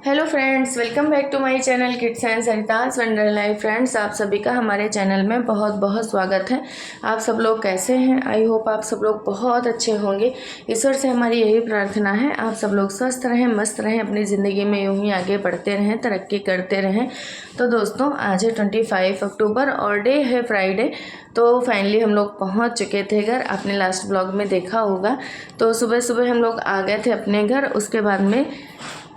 Hello friends, welcome back to my channel kids and Sarita's wonder life. Friends, आप सभी का हमारे चैनल में बहुत बहुत स्वागत है। आप सब लोग कैसे हैं? आई होप आप सब लोग बहुत अच्छे होंगे। ईश्वर से हमारी यही प्रार्थना है, आप सब लोग स्वस्थ रहें, मस्त रहें, अपनी ज़िंदगी में यूँ ही आगे बढ़ते रहें, तरक्की करते रहें। तो दोस्तों, आज है 25 अक्टूबर और डे है फ्राइडे। तो फाइनली हम लोग पहुंच चुके थे घर। आपने लास्ट ब्लॉग में देखा होगा। तो सुबह सुबह हम लोग आ गए थे अपने घर। उसके बाद में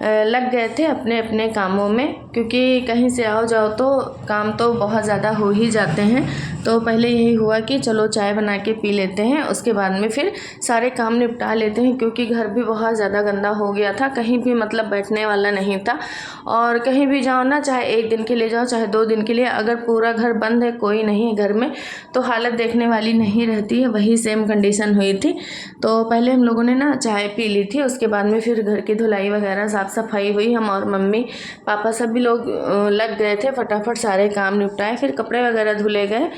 लग गए थे अपने अपने कामों में, क्योंकि कहीं से आओ जाओ तो काम तो बहुत ज़्यादा हो ही जाते हैं। तो पहले यही हुआ कि चलो चाय बना के पी लेते हैं, उसके बाद में फिर सारे काम निपटा लेते हैं, क्योंकि घर भी बहुत ज़्यादा गंदा हो गया था। कहीं भी मतलब बैठने वाला नहीं था। और कहीं भी जाओ ना, चाहे एक दिन के लिए जाओ चाहे 2 दिन के लिए, अगर पूरा घर बंद है, कोई नहीं है घर में, तो हालत देखने वाली नहीं रहती है। वही सेम कंडीशन हुई थी। तो पहले हम लोगों ने ना चाय पी ली थी, उसके बाद में फिर घर की धुलाई वगैरह साफ़ सफाई हुई। हम और मम्मी पापा सभी लोग लग गए थे, फटाफट सारे काम निपटाए, फिर कपड़े वगैरह धुले गए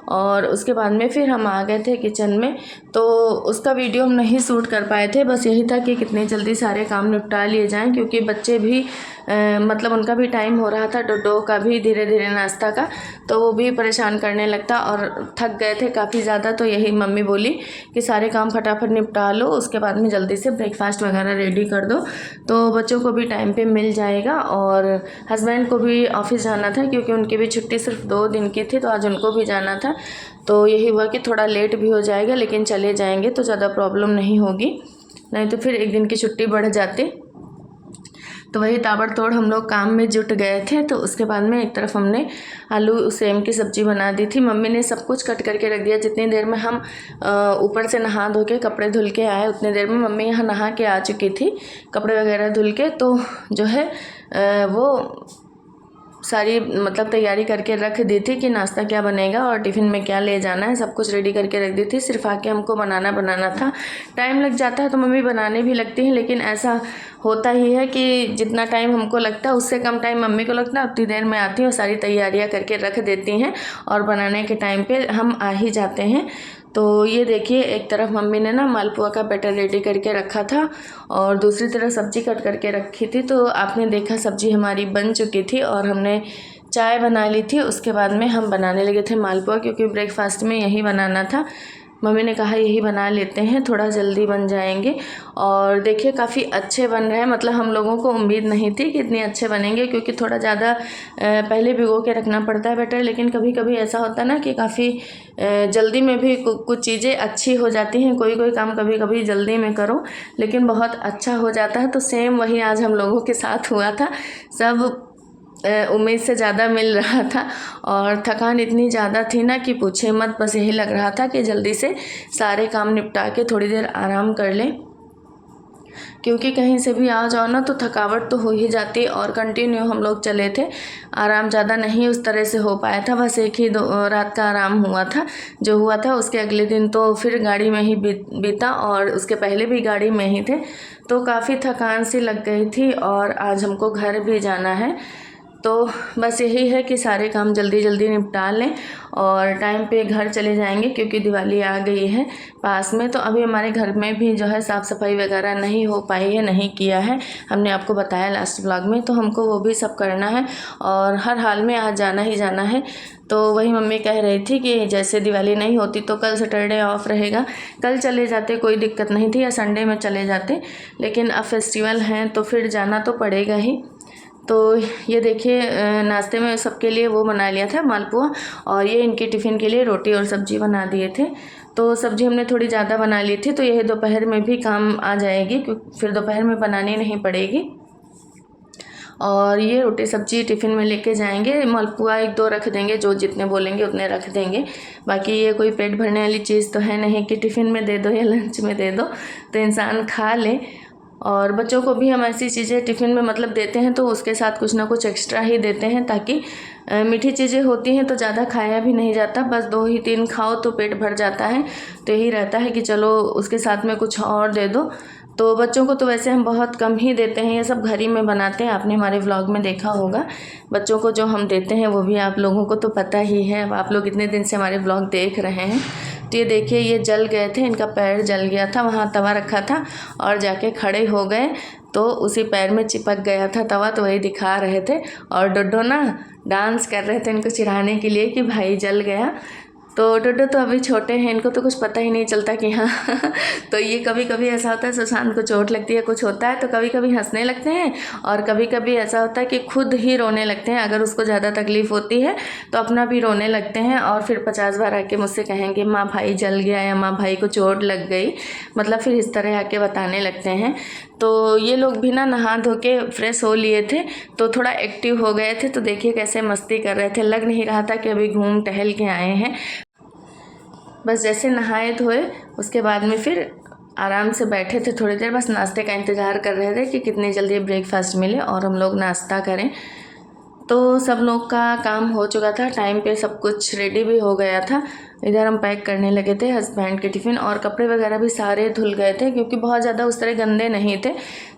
और उसके बाद में फिर हम आ गए थे किचन में। तो उसका वीडियो हम नहीं शूट कर पाए थे। बस यही था कि कितनी जल्दी सारे काम निपटा लिए जाएं, क्योंकि बच्चे भी मतलब उनका भी टाइम हो रहा था, डोडो का भी धीरे धीरे नाश्ता का, तो वो भी परेशान करने लगता और थक गए थे काफ़ी ज़्यादा। तो यही मम्मी बोली कि सारे काम फटाफट निपटा लो, उसके बाद में जल्दी से ब्रेकफास्ट वगैरह रेडी कर दो, तो बच्चों को भी टाइम पे मिल जाएगा। और हस्बैंड को भी ऑफिस जाना था, क्योंकि उनकी भी छुट्टी सिर्फ 2 दिन की थी, तो आज उनको भी जाना था। तो यही हुआ कि थोड़ा लेट भी हो जाएगा, लेकिन चले जाएंगे तो ज़्यादा प्रॉब्लम नहीं होगी, नहीं तो फिर एक दिन की छुट्टी बढ़ जाती। तो वही ताबड़तोड़ हम लोग काम में जुट गए थे। तो उसके बाद में एक तरफ हमने आलू सेम की सब्ज़ी बना दी थी। मम्मी ने सब कुछ कट करके रख दिया। जितनी देर में हम ऊपर से नहा धो के कपड़े धुल के आए, उतनी देर में मम्मी यहाँ नहा के आ चुकी थी, कपड़े वगैरह धुल के। तो जो है वो सारी मतलब तैयारी करके रख दी थी कि नाश्ता क्या बनेगा और टिफ़िन में क्या ले जाना है, सब कुछ रेडी करके रख दी थी। सिर्फ आके हमको बनाना था। टाइम लग जाता है तो मम्मी बनाने भी लगती हैं, लेकिन ऐसा होता ही है कि जितना टाइम हमको लगता है उससे कम टाइम मम्मी को लगता है। उतनी देर में आती हैं और सारी तैयारियाँ करके रख देती हैं, और बनाने के टाइम पे हम आ ही जाते हैं। तो ये देखिए, एक तरफ मम्मी ने ना मालपुआ का बैटर रेडी करके रखा था और दूसरी तरफ सब्ज़ी कट करके रखी थी। तो आपने देखा सब्ज़ी हमारी बन चुकी थी और हमने चाय बना ली थी। उसके बाद में हम बनाने लगे थे मालपुआ, क्योंकि ब्रेकफास्ट में यही बनाना था। मम्मी ने कहा यही बना लेते हैं, थोड़ा जल्दी बन जाएंगे। और देखिए काफ़ी अच्छे बन रहे हैं। मतलब हम लोगों को उम्मीद नहीं थी कि इतने अच्छे बनेंगे, क्योंकि थोड़ा ज़्यादा पहले भिगो के रखना पड़ता है बैटर। लेकिन कभी कभी ऐसा होता है ना कि काफ़ी जल्दी में भी कुछ चीज़ें अच्छी हो जाती हैं। कोई कोई काम कभी कभी जल्दी में करो लेकिन बहुत अच्छा हो जाता है। तो सेम वही आज हम लोगों के साथ हुआ था। सब उम्मीद से ज़्यादा मिल रहा था और थकान इतनी ज़्यादा थी ना कि पूछे मत। बस यही लग रहा था कि जल्दी से सारे काम निपटा के थोड़ी देर आराम कर लें, क्योंकि कहीं से भी आ जाओ ना तो थकावट तो हो ही जाती। और कंटिन्यू हम लोग चले थे, आराम ज़्यादा नहीं उस तरह से हो पाया था। बस एक ही रात का आराम हुआ था जो हुआ था। उसके अगले दिन तो फिर गाड़ी में ही बीता, और उसके पहले भी गाड़ी में ही थे। तो काफ़ी थकान सी लग गई थी और आज हमको घर भी जाना है। तो बस यही है कि सारे काम जल्दी जल्दी निपटा लें और टाइम पे घर चले जाएंगे, क्योंकि दिवाली आ गई है पास में। तो अभी हमारे घर में भी जो है साफ़ सफाई वगैरह नहीं हो पाई है, नहीं किया है। हमने आपको बताया लास्ट ब्लॉग में, तो हमको वो भी सब करना है और हर हाल में आज जाना ही जाना है। तो वही मम्मी कह रही थी कि जैसे दिवाली नहीं होती तो कल सैटरडे ऑफ रहेगा, कल चले जाते, कोई दिक्कत नहीं थी, या संडे में चले जाते। लेकिन अब फेस्टिवल हैं तो फिर जाना तो पड़ेगा ही। तो ये देखिए, नाश्ते में सबके लिए वो बना लिया था मालपुआ, और ये इनके टिफ़िन के लिए रोटी और सब्ज़ी बना दिए थे। तो सब्ज़ी हमने थोड़ी ज़्यादा बना ली थी, तो यह दोपहर में भी काम आ जाएगी, क्योंकि फिर दोपहर में बनानी नहीं पड़ेगी। और ये रोटी सब्ज़ी टिफ़िन में लेके जाएंगे। मालपुआ 1-2 रख देंगे, जो जितने बोलेंगे उतने रख देंगे। बाकी ये कोई पेट भरने वाली चीज़ तो है नहीं कि टिफ़िन में दे दो या लंच में दे दो तो इंसान खा ले। और बच्चों को भी हम ऐसी चीज़ें टिफ़िन में मतलब देते हैं तो उसके साथ कुछ ना कुछ एक्स्ट्रा ही देते हैं, ताकि मीठी चीज़ें होती हैं तो ज़्यादा खाया भी नहीं जाता। बस 2 ही 3 खाओ तो पेट भर जाता है। तो यही रहता है कि चलो उसके साथ में कुछ और दे दो। तो बच्चों को तो वैसे हम बहुत कम ही देते हैं, ये सब घर ही में बनाते हैं। आपने हमारे व्लॉग में देखा होगा, बच्चों को जो हम देते हैं वो भी आप लोगों को तो पता ही है। अब आप लोग इतने दिन से हमारे व्लॉग देख रहे हैं, तो ये देखिए ये जल गए थे, इनका पैर जल गया था, वहाँ तवा रखा था और जाके खड़े हो गए तो उसी पैर में चिपक गया था तवा, तो वही दिखा रहे थे। और डोडो ना डांस कर रहे थे इनको चिढ़ाने के लिए कि भाई जल गया। तो डोडो तो अभी छोटे हैं, इनको तो कुछ पता ही नहीं चलता कि हाँ तो ये कभी कभी ऐसा होता है सुशांत को चोट लगती है, कुछ होता है तो कभी कभी हंसने लगते हैं और कभी कभी ऐसा होता है कि खुद ही रोने लगते हैं। अगर उसको ज़्यादा तकलीफ़ होती है तो अपना भी रोने लगते हैं और फिर 50 बार आके मुझसे कहेंगे माँ भाई जल गया या माँ भाई को चोट लग गई, मतलब फिर इस तरह आके बताने लगते हैं। तो ये लोग भी ना नहा धो के फ्रेश हो लिए थे तो थोड़ा एक्टिव हो गए थे। तो देखिए कैसे मस्ती कर रहे थे, लग नहीं रहा था कि अभी घूम टहल के आए हैं। बस जैसे नहाए धोए उसके बाद में फिर आराम से बैठे थे थोड़ी देर, बस नाश्ते का इंतज़ार कर रहे थे कि कितनी जल्दी ब्रेकफास्ट मिले और हम लोग नाश्ता करें। तो सब लोग का काम हो चुका था, टाइम पे सब कुछ रेडी भी हो गया था। इधर हम पैक करने लगे थे हस्बैंड के टिफ़िन, और कपड़े वगैरह भी सारे धुल गए थे क्योंकि बहुत ज़्यादा उस तरह गंदे नहीं थे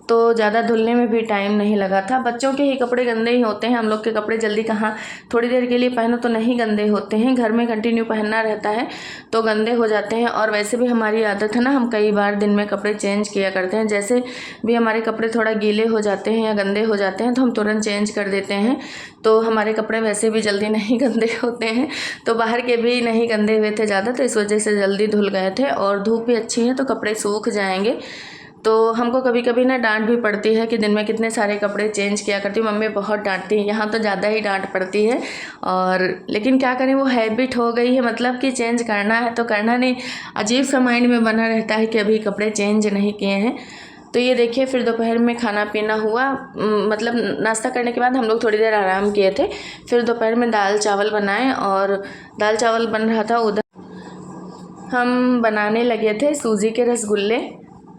तो ज़्यादा धुलने में भी टाइम नहीं लगा था। बच्चों के ही कपड़े गंदे ही होते हैं, हम लोग के कपड़े जल्दी कहाँ, थोड़ी देर के लिए पहनो तो नहीं गंदे होते हैं, घर में कंटिन्यू पहनना रहता है तो गंदे हो जाते हैं। और वैसे भी हमारी आदत है ना, हम कई बार दिन में कपड़े चेंज किया करते हैं। जैसे भी हमारे कपड़े थोड़ा गीले हो जाते हैं या गंदे हो जाते हैं तो हम तुरंत चेंज कर देते हैं, तो हमारे कपड़े वैसे भी जल्दी नहीं गंदे होते हैं। तो बाहर के भी नहीं गंदे हुए थे ज़्यादा, तो इस वजह से जल्दी धुल गए थे। और धूप भी अच्छी है तो कपड़े सूख जाएंगे। तो हमको कभी कभी ना डांट भी पड़ती है कि दिन में कितने सारे कपड़े चेंज किया करती हूँ, मम्मी बहुत डांटती है, यहाँ तो ज़्यादा ही डांट पड़ती है। और लेकिन क्या करें, वो हैबिट हो गई है, मतलब कि चेंज करना है तो करना नहीं, अजीब सा माइंड में बना रहता है कि अभी कपड़े चेंज नहीं किए हैं। तो ये देखिए फिर दोपहर में खाना पीना हुआ, मतलब नाश्ता करने के बाद हम लोग थोड़ी देर आराम किए थे। फिर दोपहर में दाल चावल बनाए और दाल चावल बन रहा था, उधर हम बनाने लगे थे सूजी के रसगुल्ले।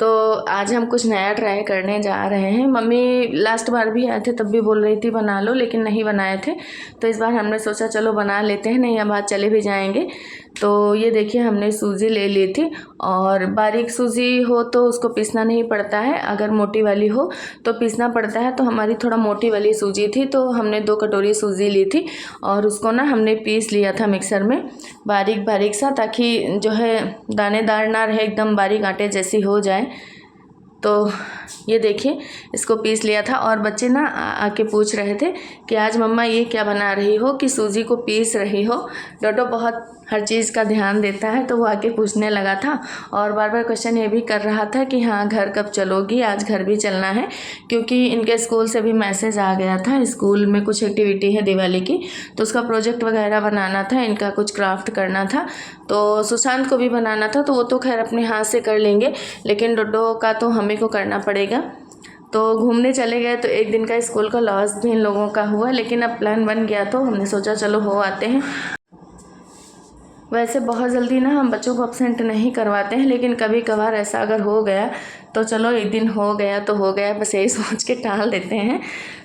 तो आज हम कुछ नया ट्राई करने जा रहे हैं। मम्मी लास्ट बार भी आए थे तब भी बोल रही थी बना लो, लेकिन नहीं बनाए थे, तो इस बार हमने सोचा चलो बना लेते हैं, नहीं अब आज चले भी जाएंगे। तो ये देखिए हमने सूजी ले ली थी, और बारीक सूजी हो तो उसको पीसना नहीं पड़ता है, अगर मोटी वाली हो तो पीसना पड़ता है। तो हमारी थोड़ा मोटी वाली सूजी थी तो हमने 2 कटोरी सूजी ली थी और उसको ना हमने पीस लिया था मिक्सर में बारीक बारीक सा, ताकि जो है दानेदार ना रहे, एकदम बारीक आटे जैसी हो जाए। तो ये देखिए इसको पीस लिया था। और बच्चे ना आके पूछ रहे थे कि आज मम्मा ये क्या बना रही हो कि सूजी को पीस रही हो। डोडो बहुत हर चीज़ का ध्यान देता है तो वो आके पूछने लगा था और बार बार क्वेश्चन ये भी कर रहा था कि हाँ घर कब चलोगी, आज घर भी चलना है, क्योंकि इनके स्कूल से भी मैसेज आ गया था, स्कूल में कुछ एक्टिविटी है दिवाली की, तो उसका प्रोजेक्ट वगैरह बनाना था, इनका कुछ क्राफ्ट करना था, तो सुशांत को भी बनाना था। तो वो तो खैर अपने हाथ से कर लेंगे, लेकिन डोडो का तो हमें को करना पड़ेगा। तो घूमने चले गए तो एक दिन का स्कूल का लॉस भी इन लोगों का हुआ, लेकिन अब प्लान बन गया तो हमने सोचा चलो हो आते हैं। वैसे बहुत जल्दी ना हम बच्चों को अपसेंट नहीं करवाते हैं, लेकिन कभी कभार ऐसा अगर हो गया तो चलो एक दिन हो गया तो हो गया, बस यही सोच के टाल देते हैं।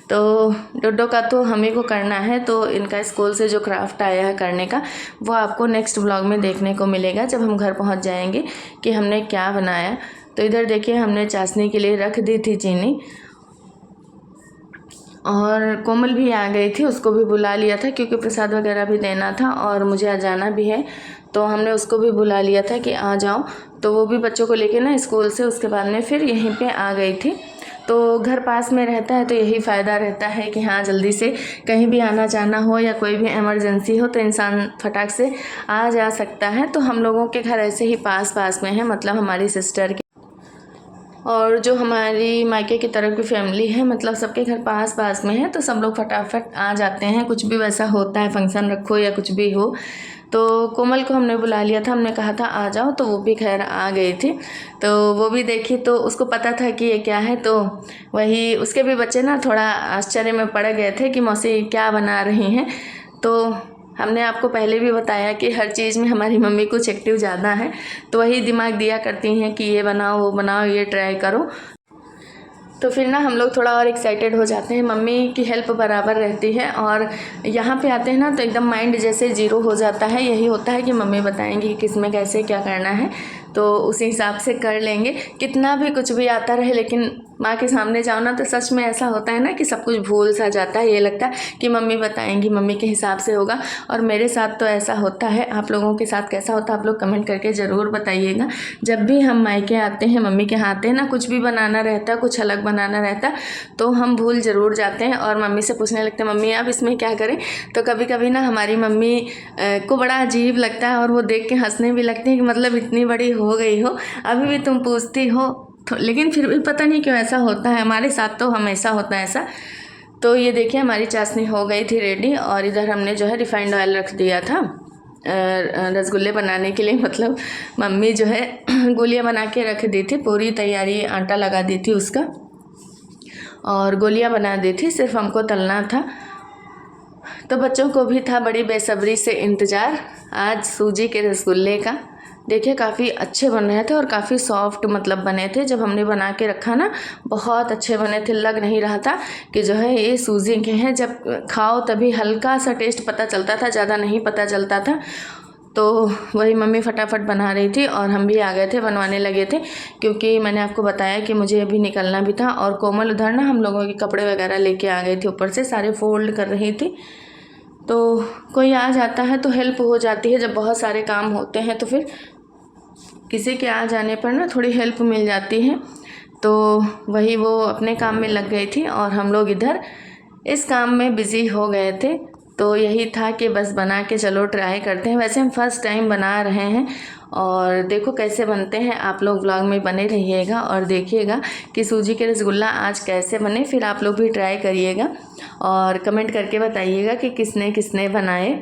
तो डोडो का तो हमें को करना है, तो इनका स्कूल से जो क्राफ्ट आया है करने का वो आपको नेक्स्ट व्लॉग में देखने को मिलेगा जब हम घर पहुंच जाएंगे कि हमने क्या बनाया। तो इधर देखिए हमने चाशनी के लिए रख दी थी चीनी, और कोमल भी आ गई थी, उसको भी बुला लिया था क्योंकि प्रसाद वगैरह भी देना था और मुझे आज जाना भी है, तो हमने उसको भी बुला लिया था कि आ जाओ। तो वो भी बच्चों को लेके ना स्कूल से उसके बाद में फिर यहीं पे आ गई थी। तो घर पास में रहता है तो यही फ़ायदा रहता है कि हाँ जल्दी से कहीं भी आना जाना हो या कोई भी इमरजेंसी हो तो इंसान फटाक से आ जा सकता है। तो हम लोगों के घर ऐसे ही पास पास में है, मतलब हमारी सिस्टर के और जो हमारी मायके की तरफ की फैमिली है, मतलब सबके घर पास पास में है, तो सब लोग फटाफट आ जाते हैं। कुछ भी वैसा होता है, फंक्शन रखो या कुछ भी हो, तो कोमल को हमने बुला लिया था, हमने कहा था आ जाओ, तो वो भी खैर आ गई थी। तो वो भी देखी तो उसको पता था कि ये क्या है, तो वही उसके भी बच्चे ना थोड़ा आश्चर्य में पड़ गए थे कि मौसी क्या बना रही हैं। तो हमने आपको पहले भी बताया कि हर चीज़ में हमारी मम्मी कुछ एक्टिव ज़्यादा है, तो वही दिमाग दिया करती हैं कि ये बनाओ वो बनाओ ये ट्राई करो। तो फिर ना हम लोग थोड़ा और एक्साइटेड हो जाते हैं, मम्मी की हेल्प बराबर रहती है। और यहाँ पे आते हैं ना तो एकदम माइंड जैसे ज़ीरो हो जाता है, यही होता है कि मम्मी बताएंगी कि किस में कैसे क्या करना है, तो उसी हिसाब से कर लेंगे। कितना भी कुछ भी आता रहे लेकिन माँ के सामने जाओ ना तो सच में ऐसा होता है ना कि सब कुछ भूल सा जाता है। ये लगता है कि मम्मी बताएंगी, मम्मी के हिसाब से होगा। और मेरे साथ तो ऐसा होता है। आप लोगों के साथ कैसा होता है आप लोग कमेंट करके ज़रूर बताइएगा। जब भी हम मायके आते हैं, मम्मी के हाथ है ना, कुछ भी बनाना रहता है, कुछ अलग बनाना रहता है, तो हम भूल ज़रूर जाते हैं और मम्मी से पूछने लगते हैं, मम्मी आप इसमें क्या करें। तो कभी कभी ना हमारी मम्मी को बड़ा अजीब लगता है और वो देख के हंसने भी लगती हैं कि मतलब इतनी बड़ी हो गई हो अभी भी तुम पूछती हो। लेकिन फिर भी पता नहीं क्यों ऐसा होता है, हमारे साथ तो हमेशा होता है ऐसा। तो ये देखिए हमारी चाशनी हो गई थी रेडी और इधर हमने जो है रिफाइंड ऑयल रख दिया था रसगुल्ले बनाने के लिए। मतलब मम्मी जो है गोलियां बना के रख दी थी, पूरी तैयारी, आटा लगा दी थी उसका और गोलियां बना दी थी, सिर्फ हमको तलना था। तो बच्चों को भी था बड़ी बेसब्री से इंतज़ार आज सूजी के रसगुल्ले का। देखिए काफ़ी अच्छे बन रहे थे और काफ़ी सॉफ्ट मतलब बने थे। जब हमने बना के रखा ना बहुत अच्छे बने थे, लग नहीं रहा था कि जो है ये सूजी के हैं। जब खाओ तभी हल्का सा टेस्ट पता चलता था, ज़्यादा नहीं पता चलता था। तो वही मम्मी फटाफट बना रही थी और हम भी आ गए थे, बनवाने लगे थे, क्योंकि मैंने आपको बताया कि मुझे अभी निकलना भी था। और कोमल उधर ना हम लोगों के कपड़े वगैरह लेके आ गई थी, ऊपर से सारे फोल्ड कर रही थी। तो कोई आ जाता है तो हेल्प हो जाती है, जब बहुत सारे काम होते हैं तो फिर किसी के आ जाने पर ना थोड़ी हेल्प मिल जाती है। तो वही वो अपने काम में लग गई थी और हम लोग इधर इस काम में बिज़ी हो गए थे। तो यही था कि बस बना के चलो ट्राई करते हैं। वैसे हम फर्स्ट टाइम बना रहे हैं और देखो कैसे बनते हैं। आप लोग व्लॉग में बने रहिएगा और देखिएगा कि सूजी के रसगुल्ला आज कैसे बने। फिर आप लोग भी ट्राई करिएगा और कमेंट करके बताइएगा कि किसने किसने बनाए।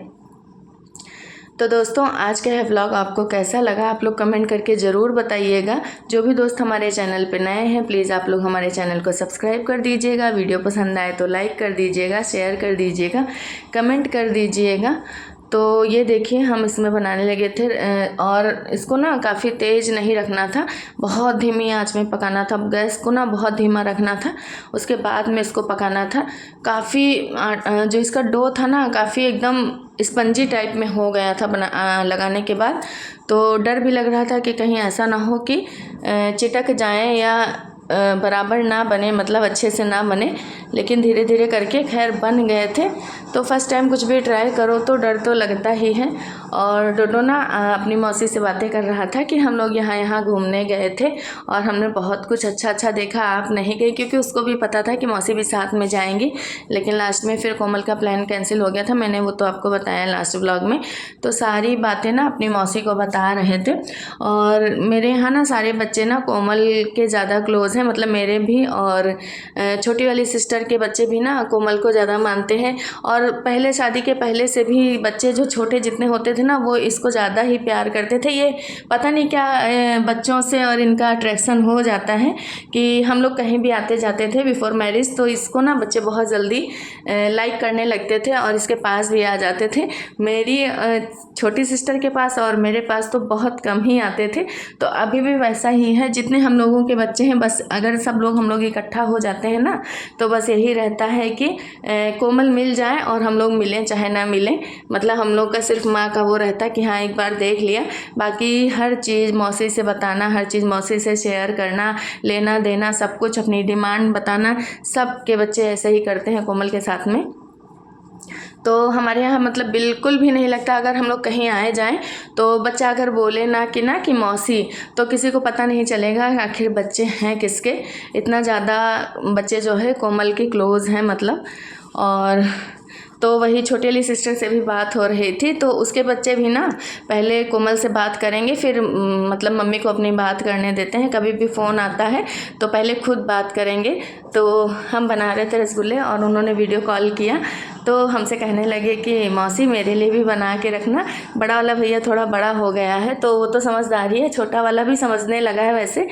तो दोस्तों आज का यह व्लॉग आपको कैसा लगा आप लोग कमेंट करके ज़रूर बताइएगा। जो भी दोस्त हमारे चैनल पे नए हैं प्लीज़ आप लोग हमारे चैनल को सब्सक्राइब कर दीजिएगा। वीडियो पसंद आए तो लाइक कर दीजिएगा, शेयर कर दीजिएगा, कमेंट कर दीजिएगा। तो ये देखिए हम इसमें बनाने लगे थे और इसको ना काफ़ी तेज़ नहीं रखना था, बहुत धीमी आंच में पकाना था। गैस को ना बहुत धीमा रखना था, उसके बाद में इसको पकाना था। काफ़ी जो इसका डो था ना काफ़ी एकदम स्पंजी टाइप में हो गया था लगाने के बाद। तो डर भी लग रहा था कि कहीं ऐसा ना हो कि चिटक जाए या बराबर ना बने, मतलब अच्छे से ना बने। लेकिन धीरे धीरे करके खैर बन गए थे। तो फर्स्ट टाइम कुछ भी ट्राई करो तो डर तो लगता ही है। और डोडो ना अपनी मौसी से बातें कर रहा था कि हम लोग यहाँ घूमने गए थे और हमने बहुत कुछ अच्छा देखा, आप नहीं गए, क्योंकि उसको भी पता था कि मौसी भी साथ में जाएंगी। लेकिन लास्ट में फिर कोमल का प्लान कैंसिल हो गया था, मैंने वो तो आपको बताया लास्ट व्लॉग में। तो सारी बातें ना अपनी मौसी को बता रहे थे। और मेरे यहाँ ना सारे बच्चे ना कोमल के ज़्यादा क्लोज हैं, मतलब मेरे भी और छोटी वाली सिस्टर के बच्चे भी ना कोमल को ज़्यादा मानते हैं। और पहले शादी के पहले से भी बच्चे जो छोटे जितने होते थे ना वो इसको ज़्यादा ही प्यार करते थे। ये पता नहीं क्या बच्चों से और इनका अट्रैक्शन हो जाता है कि हम लोग कहीं भी आते जाते थे बिफोर मैरिज तो इसको ना बच्चे बहुत जल्दी लाइक करने लगते थे और इसके पास भी आ जाते थे। मेरी छोटी सिस्टर के पास और मेरे पास तो बहुत कम ही आते थे। तो अभी भी वैसा ही है, जितने हम लोगों के बच्चे हैं बस अगर सब लोग हम लोग इकट्ठा हो जाते हैं ना तो बस यही रहता है कि कोमल मिल जाए और हम लोग मिलें चाहे ना मिलें। मतलब हम लोग का सिर्फ माँ का वो रहता है कि हाँ एक बार देख लिया, बाकी हर चीज़ मौसी से बताना, हर चीज़ मौसी से शेयर करना, लेना देना सब कुछ, अपनी डिमांड बताना, सब के बच्चे ऐसे ही करते हैं कोमल के साथ में। तो हमारे यहाँ मतलब बिल्कुल भी नहीं लगता अगर हम लोग कहीं आए जाएं तो बच्चा अगर बोले ना कि मौसी, तो किसी को पता नहीं चलेगा आखिर बच्चे हैं किसके। इतना ज़्यादा बच्चे जो है कोमल के क्लोज़ हैं मतलब। और तो वही छोटी वाली सिस्टर से भी बात हो रही थी तो उसके बच्चे भी ना पहले कोमल से बात करेंगे, फिर मतलब मम्मी को अपनी बात करने देते हैं। कभी भी फ़ोन आता है तो पहले खुद बात करेंगे। तो हम बना रहे थे रसगुल्ले और उन्होंने वीडियो कॉल किया तो हमसे कहने लगे कि मौसी मेरे लिए भी बना के रखना। बड़ा वाला भैया थोड़ा बड़ा हो गया है तो वो तो समझदार ही है, छोटा वाला भी समझने लगा है वैसे।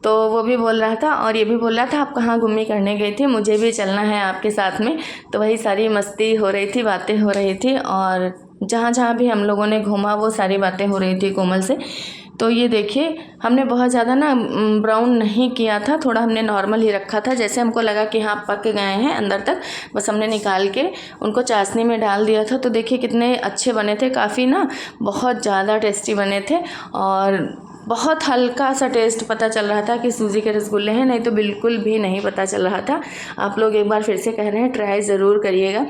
तो वो भी बोल रहा था और ये भी बोल रहा था आप कहाँ घूमने करने गई थी, मुझे भी चलना है आपके साथ में। तो वही सारी मस्ती हो रही थी, बातें हो रही थी और जहाँ जहाँ भी हम लोगों ने घूमा वो सारी बातें हो रही थी कोमल से। तो ये देखिए हमने बहुत ज़्यादा ना ब्राउन नहीं किया था, थोड़ा हमने नॉर्मल ही रखा था। जैसे हमको लगा कि हाँ पक गए हैं अंदर तक, बस हमने निकाल के उनको चाशनी में डाल दिया था। तो देखिए कितने अच्छे बने थे, काफ़ी ना बहुत ज़्यादा टेस्टी बने थे। और बहुत हल्का सा टेस्ट पता चल रहा था कि सूजी के रसगुल्ले हैं, नहीं तो बिल्कुल भी नहीं पता चल रहा था। आप लोग एक बार फिर से कह रहे हैं ट्राई ज़रूर करिएगा।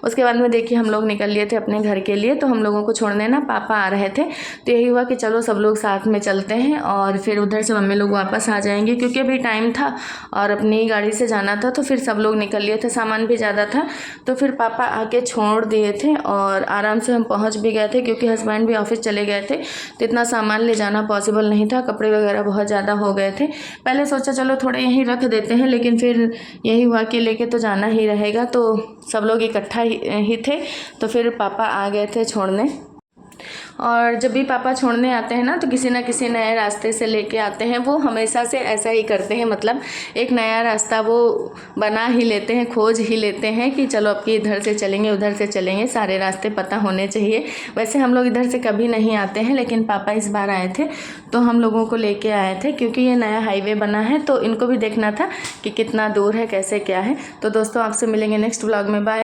उसके बाद में देखिए हम लोग निकल लिए थे अपने घर के लिए, तो हम लोगों को छोड़ने ना पापा आ रहे थे, तो यही हुआ कि चलो सब लोग साथ में चलते हैं और फिर उधर से मम्मी लोग वापस आ जाएंगे, क्योंकि अभी टाइम था और अपनी गाड़ी से जाना था। तो फिर सब लोग निकल लिए थे, सामान भी ज़्यादा था, तो फिर पापा आके छोड़ दिए थे और आराम से हम पहुँच भी गए थे, क्योंकि हस्बैंड भी ऑफिस चले गए थे, तो इतना सामान ले जाना पॉसिबल नहीं था। कपड़े वगैरह बहुत ज़्यादा हो गए थे। पहले सोचा चलो थोड़े यहीं रख देते हैं, लेकिन फिर यही हुआ कि लेके तो जाना ही रहेगा, तो सब लोग इकट्ठा ही थे, तो फिर पापा आ गए थे छोड़ने। और जब भी पापा छोड़ने आते हैं ना, तो किसी न किसी नए रास्ते से लेके आते हैं। वो हमेशा से ऐसा ही करते हैं, मतलब एक नया रास्ता वो बना ही लेते हैं, खोज ही लेते हैं कि चलो अब की इधर से चलेंगे उधर से चलेंगे, सारे रास्ते पता होने चाहिए। वैसे हम लोग इधर से कभी नहीं आते हैं, लेकिन पापा इस बार आए थे तो हम लोगों को लेके आए थे, क्योंकि ये नया हाईवे बना है, तो इनको भी देखना था कि कितना दूर है, कैसे क्या है। तो दोस्तों आपसे मिलेंगे नेक्स्ट व्लॉग में, बाय।